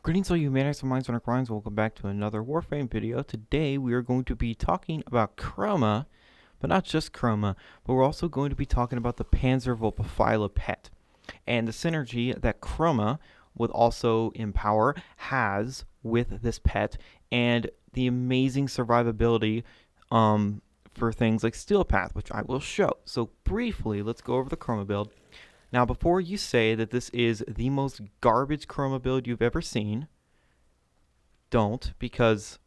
Greetings all you maniacs and minds on our crimes. Welcome back to another Warframe video. Today we are going to be talking about Chroma, but not just Chroma, but we're also going to be talking about the Panzerwolfpfeile pet and the synergy that Chroma with also Empower has with this pet and the amazing survivability for things like Steel Path, which I will show. So briefly, let's go over the Chroma build. Now, before you say that this is the most garbage Chroma build you've ever seen, don't, because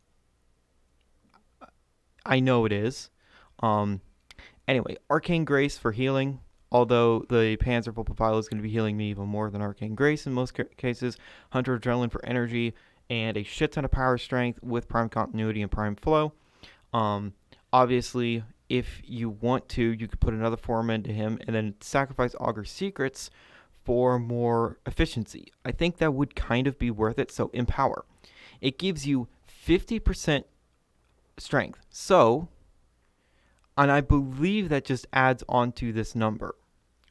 I know it is. Anyway, Arcane Grace for healing, although the Panzerwolfpfeile is going to be healing me even more than Arcane Grace in most cases. Hunter Adrenaline for energy, and a shit ton of power strength with Prime Continuity and Prime Flow. Obviously, if you want to, you could put another form into him and then sacrifice Augur Secrets for more efficiency. I think that would kind of be worth it. So Empower. It gives you 50% strength. So, and I believe that just adds onto this number.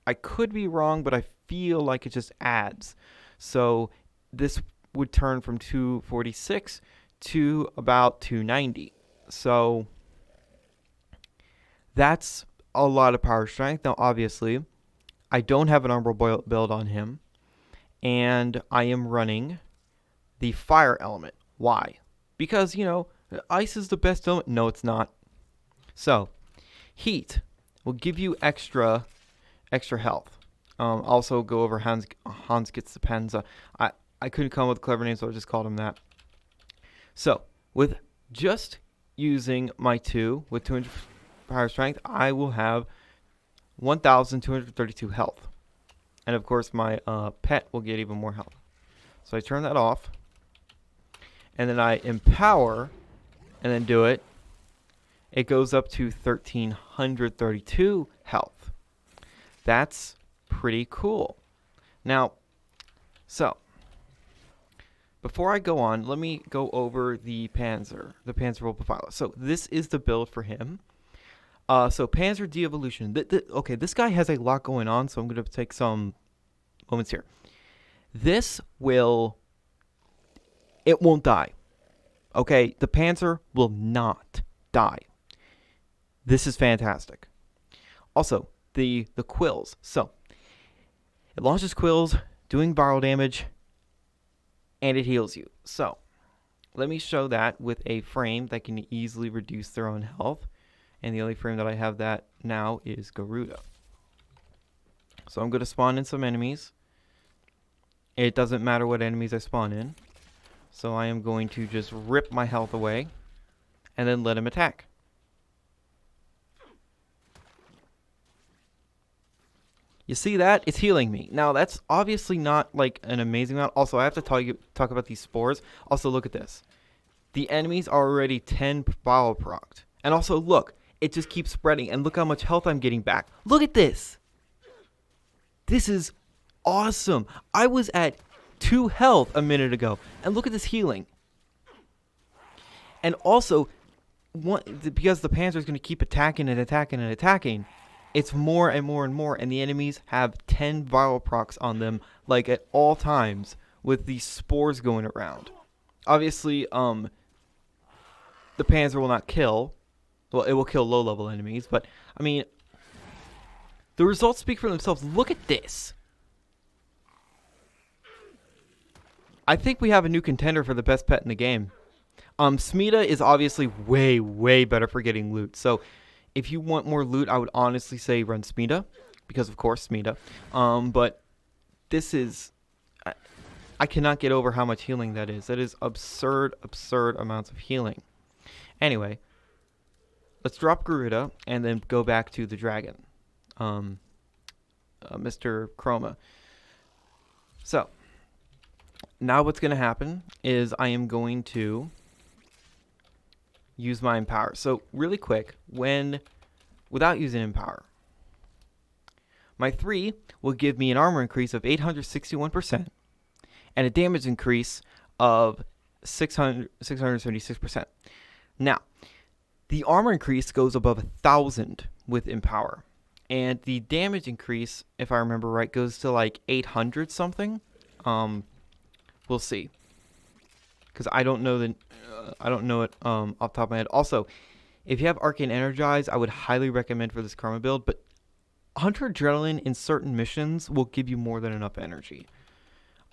I could be wrong, but I feel like it just adds. So this would turn from 246 to about 290. So that's a lot of power strength. Now, obviously, I don't have an Umbral build on him, and I am running the fire element. Why? Because, you know, ice is the best element. No, it's not. So, heat will give you extra health. Also, go over Hans gets the Panzer. I couldn't come up with a clever name, so I just called him that. So, with just using my 2 with 200 power strength, I will have 1,232 health. And of course, my pet will get even more health. So I turn that off. And then I empower and then do it. It goes up to 1,332 health. That's pretty cool. Now, so before I go on, let me go over the Panzerwolfpfeile. So this is the build for him. So Panzer de-evolution. Okay, this guy has a lot going on, so I'm going to take some moments here. This will... It won't die. Okay, the Panzer will not die. This is fantastic. Also, the quills. So, it launches quills, doing viral damage, and it heals you. So, let me show that with a frame that can easily reduce their own health. And the only frame that I have that now is Garuda. So I'm going to spawn in some enemies. It doesn't matter what enemies I spawn in. So I am going to just rip my health away and then let him attack. You see that? It's healing me. Now that's obviously not like an amazing amount. Also, I have to talk about these spores. Also, look at this. The enemies are already 10 bile procced. And also, look. It just keeps spreading, and look how much health I'm getting back. Look at this. This is awesome. I was at 2 health a minute ago, and look at this healing. And also, because the Panzer is going to keep attacking and attacking and attacking, it's more and more and more, and the enemies have 10 viral procs on them, like at all times, with these spores going around. Obviously, the Panzer will not kill. Well, it will kill low-level enemies, but, I mean, the results speak for themselves. Look at this. I think we have a new contender for the best pet in the game. Smita is obviously way, way better for getting loot. So, if you want more loot, I would honestly say run Smita, because, of course, Smita. But this is... I cannot get over how much healing that is. That is absurd, absurd amounts of healing. Anyway... Let's drop Garuda and then go back to the dragon, Mr. Chroma. So, now what's going to happen is I am going to use my Empower. So, really quick, without using Empower, my 3 will give me an armor increase of 861% and a damage increase of 676%. Now, the armor increase goes above 1,000 with Empower. And the damage increase, if I remember right, goes to like 800 something. We'll see. because I don't know I don't know it off the top of my head. Also, if you have Arcane Energize, I would highly recommend for this Chroma build, but Hunter Adrenaline in certain missions will give you more than enough energy.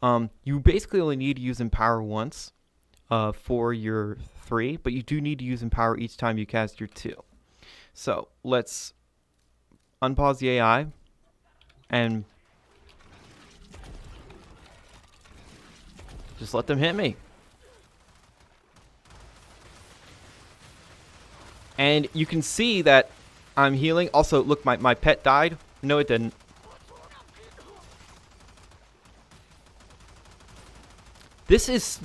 You basically only need to use Empower once for your 3, but you do need to use Empower each time you cast your 2. So let's unpause the AI and just let them hit me. And you can see that I'm healing. Also, look, my pet died. No, it didn't. This is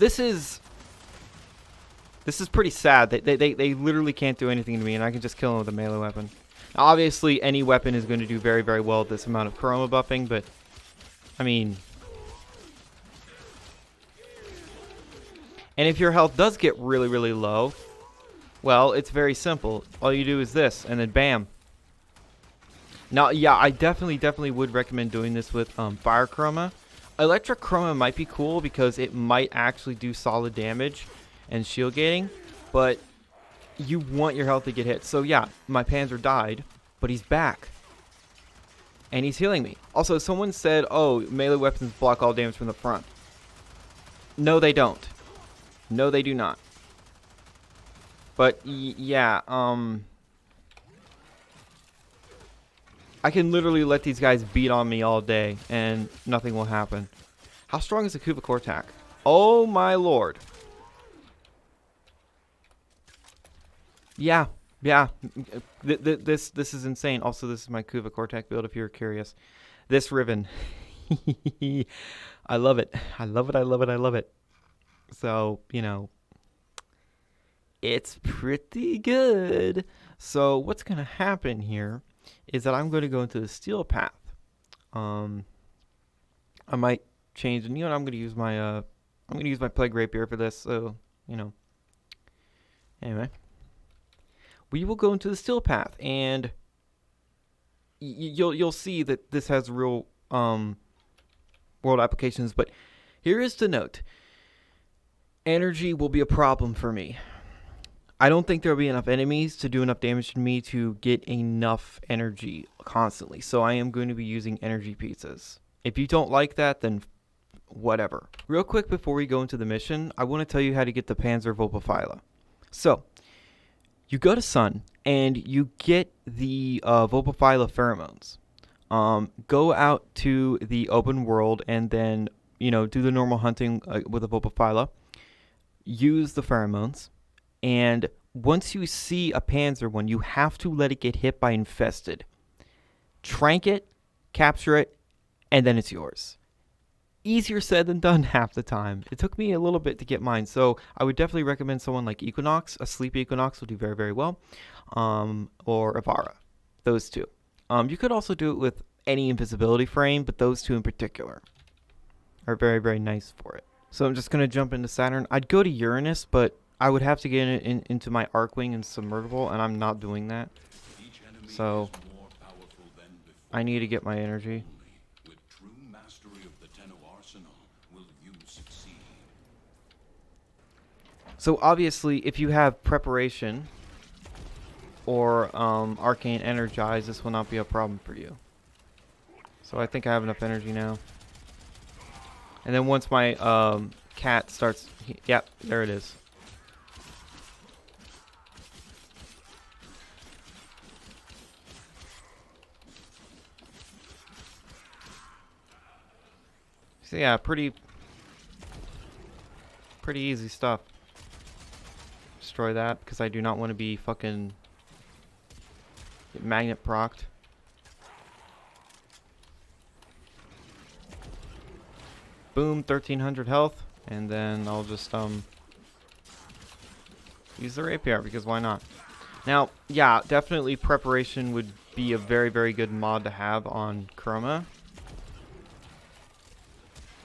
pretty sad. They literally can't do anything to me, and I can just kill them with a melee weapon. Now, obviously, any weapon is going to do very, very well with this amount of Chroma buffing, but, I mean... And if your health does get really, really low, well, it's very simple. All you do is this, and then bam. Now, yeah, I definitely would recommend doing this with Fire Chroma. Electric Chroma might be cool because it might actually do solid damage and shield gating, but you want your health to get hit. So yeah, my Panzer died, but he's back. And he's healing me. Also, someone said, oh, melee weapons block all damage from the front. No, they don't. No, they do not. But yeah, I can literally let these guys beat on me all day and nothing will happen. How strong is the Kuva core attack? Oh my lord. Yeah. This is insane. Also, this is my Kuva core attack build if you're curious. This Riven. I love it. I love it. So, you know, it's pretty good. So what's going to happen here is that I'm going to go into the steel path. I might change, and you know, I'm going to use my plague rapier for this. So, you know, anyway, we will go into the steel path, and you'll see that this has real world applications. But here is the note: energy will be a problem for me. I don't think there will be enough enemies to do enough damage to me to get enough energy constantly. So I am going to be using energy pizzas. If you don't like that, then whatever. Real quick before we go into the mission, I want to tell you how to get the Panzer Vulpaphyla. So, you go to Sun, and you get the Vulpaphyla pheromones. Go out to the open world, and then, you know, do the normal hunting with the Vulpaphyla. Use the pheromones. And once you see a Panzer one, you have to let it get hit by infested. Trank it, capture it, and then it's yours. Easier said than done half the time. It took me a little bit to get mine, so I would definitely recommend someone like Equinox. A Sleep Equinox will do very, very well. Or Avara. Those two. You could also do it with any invisibility frame, but those two in particular are very, very nice for it. So I'm just going to jump into Saturn. I'd go to Uranus, but I would have to get into my Arcwing and Submersible, and I'm not doing that. So I need to get my energy. With true mastery of the Tenno arsenal, will you succeed? So obviously, if you have preparation or Arcane Energize, this will not be a problem for you. So I think I have enough energy now. And then once my cat starts, yep, there it is. So yeah, pretty easy stuff. Destroy that because I do not want to be fucking magnet procced. Boom, 1300 health, and then I'll just use the rapier because why not? Now, yeah, definitely preparation would be a very, very good mod to have on Chroma.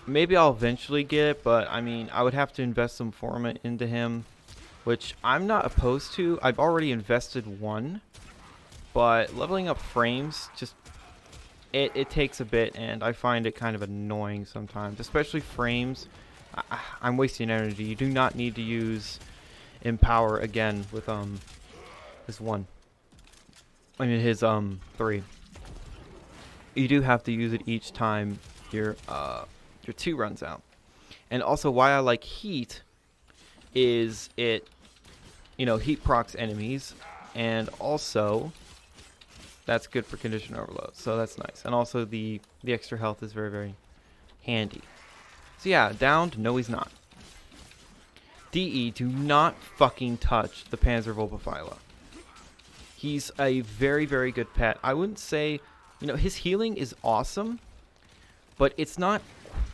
Maybe I'll eventually get it, but I mean, I would have to invest some Forma into him, which I'm not opposed to. I've already invested one, but leveling up frames just it takes a bit, and I find it kind of annoying sometimes, especially frames. I'm wasting energy. You do not need to use Empower again with his 1. I mean his 3. You do have to use it each time your 2 runs out. And also why I like heat is it, heat procs enemies, and also that's good for condition overload. So that's nice. And also the extra health is very, very handy. So yeah, downed. No, he's not. DE, do not fucking touch the Panzer Volpaphyla. He's a very, very good pet. I wouldn't say, his healing is awesome, but it's not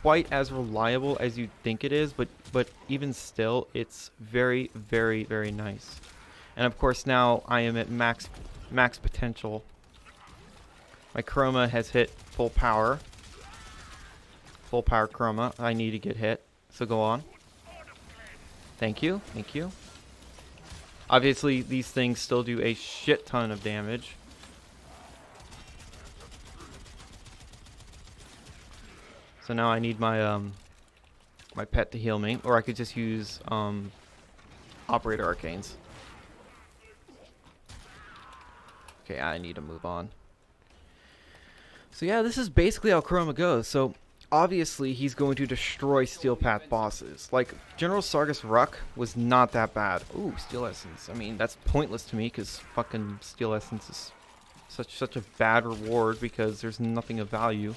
quite as reliable as you'd think it is. But even still, it's very, very, very nice. And of course, now I am at max potential. My Chroma has hit full power. Full power Chroma. I need to get hit. So go on. Thank you. Thank you. Obviously, these things still do a shit ton of damage. So now I need my my pet to heal me, or I could just use Operator Arcanes. Okay, I need to move on. So yeah, this is basically how Chroma goes. So obviously he's going to destroy Steel Path bosses. Like General Sargus Ruck was not that bad. Ooh, Steel Essence. I mean, that's pointless to me because fucking Steel Essence is such a bad reward because there's nothing of value.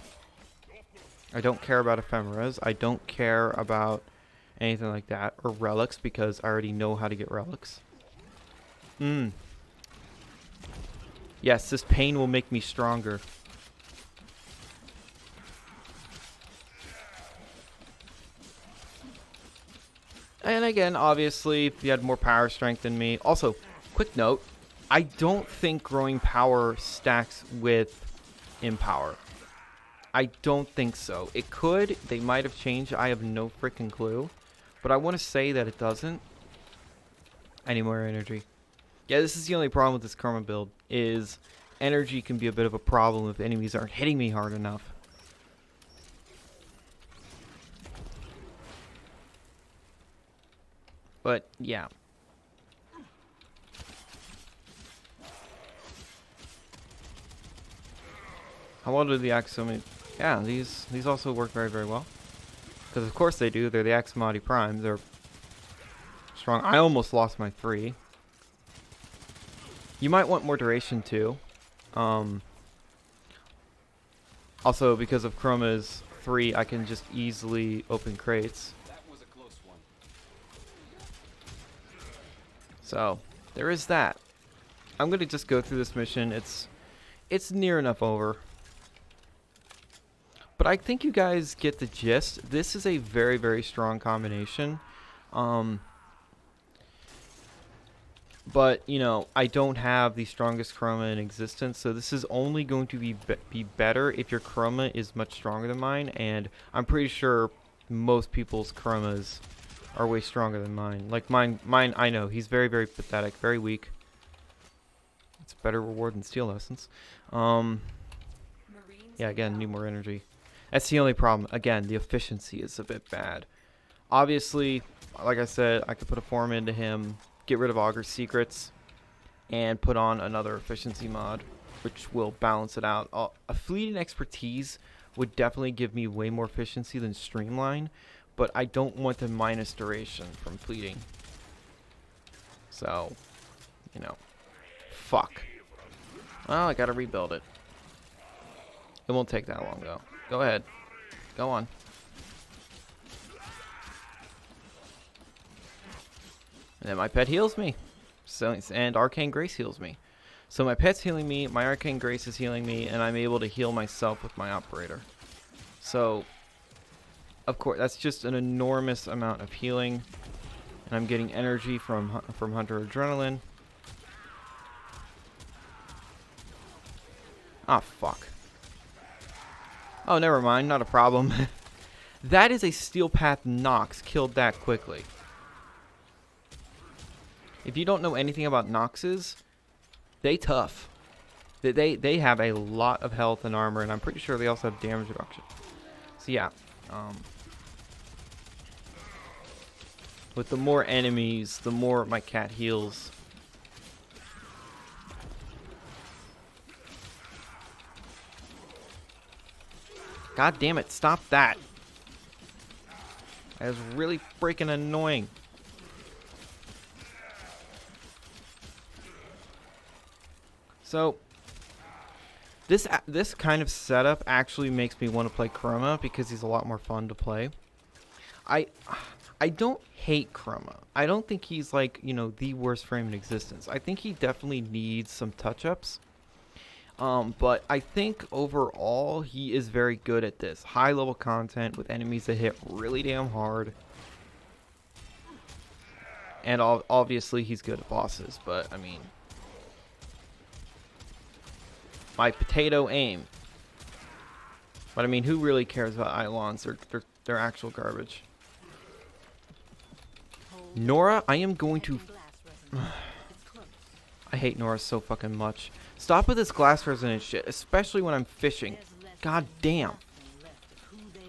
I don't care about ephemeras. I don't care about anything like that, or relics, because I already know how to get relics. Yes, this pain will make me stronger. And again, obviously, if you had more power strength than me. Also, quick note, I don't think growing power stacks with Empower. I don't think so. It could. They might have changed. I have no freaking clue. But I want to say that it doesn't. I need more energy. Yeah, this is the only problem with this Chroma build, is energy can be a bit of a problem if enemies aren't hitting me hard enough. But, yeah. How well do the Axomati... Yeah, these also work very, very well. Because of course they do. They're the Axomati Primes. They're strong. I almost lost my 3. You might want more duration too. Also, because of Chroma's 3, I can just easily open crates. That was a close one. So, there is that. I'm going to just go through this mission. It's near enough over. But I think you guys get the gist. This is a very, very strong combination. But, you know, I don't have the strongest Chroma in existence, so this is only going to be better if your Chroma is much stronger than mine, and I'm pretty sure most people's Chromas are way stronger than mine. Like mine, I know, he's very, very pathetic, very weak. It's a better reward than Steel Essence. Yeah, again, need more energy. That's the only problem. Again, the efficiency is a bit bad. Obviously, like I said, I could put a form into him, get rid of Augur's secrets, and put on another efficiency mod, which will balance it out. A fleeting expertise would definitely give me way more efficiency than streamline, but I don't want the minus duration from fleeting. So, you know, fuck. Well, I gotta rebuild it. It won't take that long though. Go ahead. Go on. And then my pet heals me. So, and Arcane Grace heals me. So my pet's healing me, my Arcane Grace is healing me, and I'm able to heal myself with my Operator. So, of course, that's just an enormous amount of healing. And I'm getting energy from Hunter Adrenaline. Ah, fuck. Oh, never mind. Not a problem. That is a Steel Path Nox. Killed that quickly. If you don't know anything about Noxes, they tough. They have a lot of health and armor, and I'm pretty sure they also have damage reduction. So yeah. With the more enemies, the more my cat heals. God damn it, stop that. That is really freaking annoying. So, this kind of setup actually makes me want to play Chroma because he's a lot more fun to play. I don't hate Chroma. I don't think he's like, you know, the worst frame in existence. I think he definitely needs some touch-ups. But I think overall he is very good at this. High level content with enemies that hit really damn hard. And obviously he's good at bosses, but I mean, my potato aim. But I mean, who really cares about Eidolons? They're actual garbage. Nora, I am going to... I hate Nora so fucking much. Stop with this glass resonance shit, especially when I'm fishing. God damn.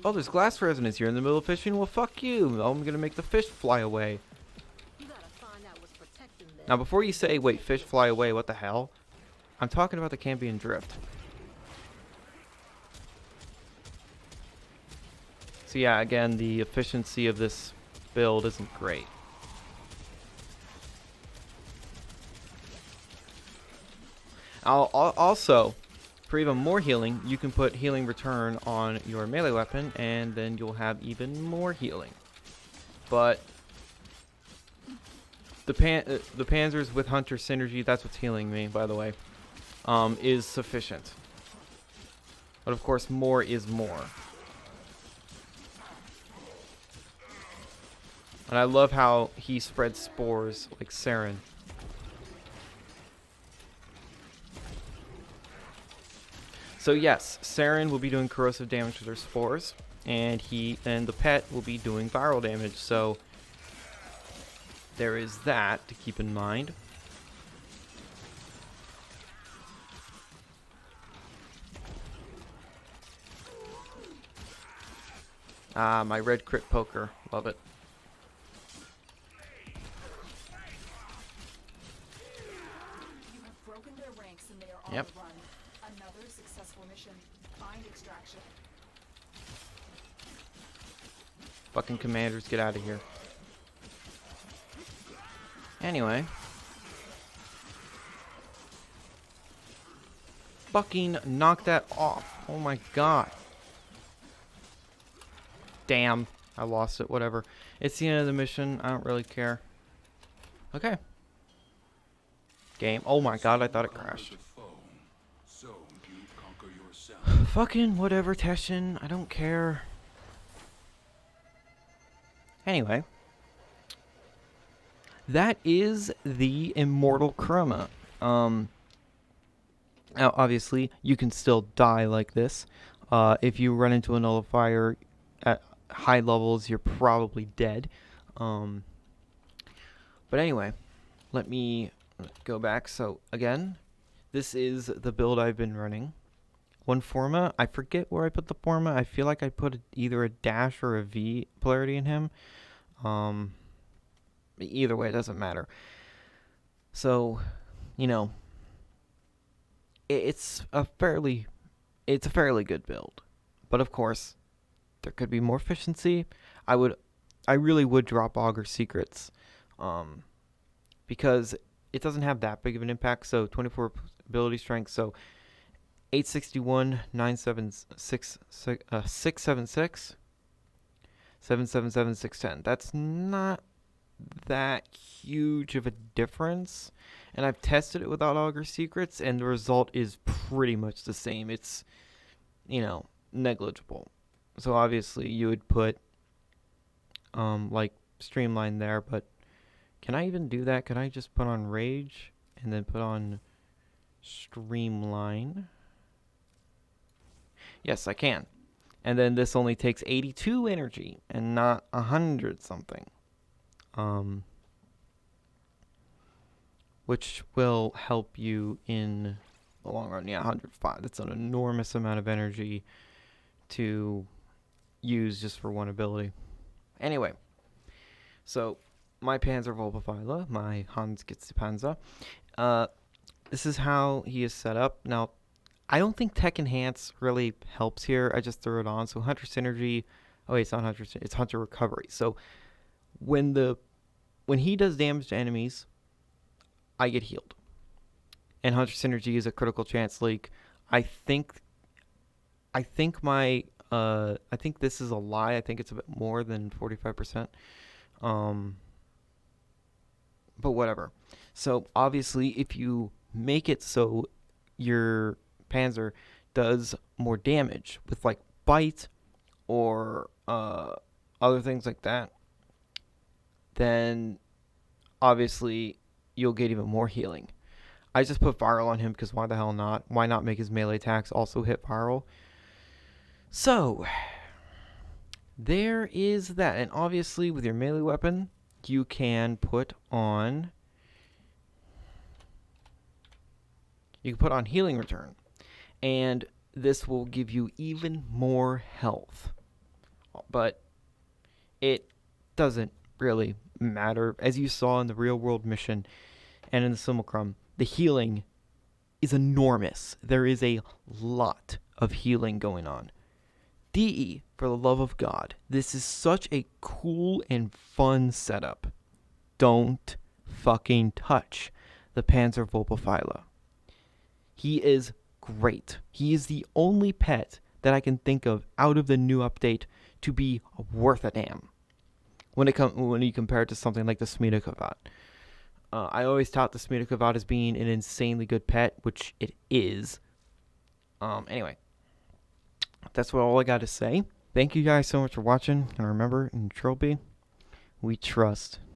Oh, there's glass resonance here in the middle of fishing? Well, fuck you. I'm gonna make the fish fly away. Now, before you say, wait, fish fly away, what the hell? I'm talking about the Cambion Drift. So yeah, again, the efficiency of this build isn't great. Also, for even more healing, you can put healing return on your melee weapon, and then you'll have even more healing. But the Panzers with Hunter synergy, that's what's healing me, by the way, is sufficient. But of course, more is more. And I love how he spreads spores like Saren. So yes, Saren will be doing corrosive damage with her spores, and the pet will be doing viral damage. So there is that to keep in mind. Ah, my red crit poker, love it. You have broken their ranks and they are on Yep. the run. Another successful mission. Find extraction. Fucking commanders, get out of here. Anyway. Fucking knock that off. Oh my god. Damn. I lost it, whatever. It's the end of the mission. I don't really care. Okay. Game. Oh my god, I thought it crashed. So you conquer yourself. Fucking whatever, Teshin. I don't care. Anyway. That is the Immortal Chroma. Now, obviously, you can still die like this. If you run into a nullifier at high levels, you're probably dead. But anyway, let me go back. So, again, this is the build I've been running. One forma, I forget where I put the forma. I feel like I put either a dash or a V polarity in him. Either way, it doesn't matter. So, you know, it's a fairly good build. But of course, there could be more efficiency. I really would drop Augur Secrets, because it doesn't have that big of an impact. So 24 ability strength. So 861, 976, 676, 777, 610. That's not that huge of a difference. And I've tested it without Augur Secrets, and the result is pretty much the same. It's, you know, negligible. So obviously you would put like Streamline there, but can I even do that? Can I just put on Rage and then put on Streamline? Yes, I can. And then this only takes 82 energy and not 100 something. Which will help you in the long run. Yeah, 105. That's an enormous amount of energy to use just for one ability. Anyway, so my Panzer Volpaphyla, my Hans Panzer. This is how he is set up. Now, I don't think Tech Enhance really helps here. I just threw it on. So Hunter Synergy. Oh wait, it's not Hunter. It's Hunter Recovery. So when he does damage to enemies, I get healed. And Hunter Synergy is a critical chance leak. I think I think this is a lie. I think it's a bit more than 45%. But whatever. So obviously, if you make it so your Panzer does more damage with like bite or other things like that, then obviously you'll get even more healing. I just put viral on him because why the hell not? Why not make his melee attacks also hit viral? So there is that. And obviously with your melee weapon, you can put on healing return. And this will give you even more health. But it doesn't really matter. As you saw in the real world mission and in the simulacrum, the healing is enormous. There is a lot of healing going on. DE, for the love of God, this is such a cool and fun setup. Don't fucking touch the Panzer Volpaphyla. He is great. He is the only pet that I can think of out of the new update to be worth a damn. When you compare it to something like the Smita. I always tout the Smita as being an insanely good pet, which it is. Anyway, that's all I got to say. Thank you guys so much for watching. And remember, in Trophy, we trust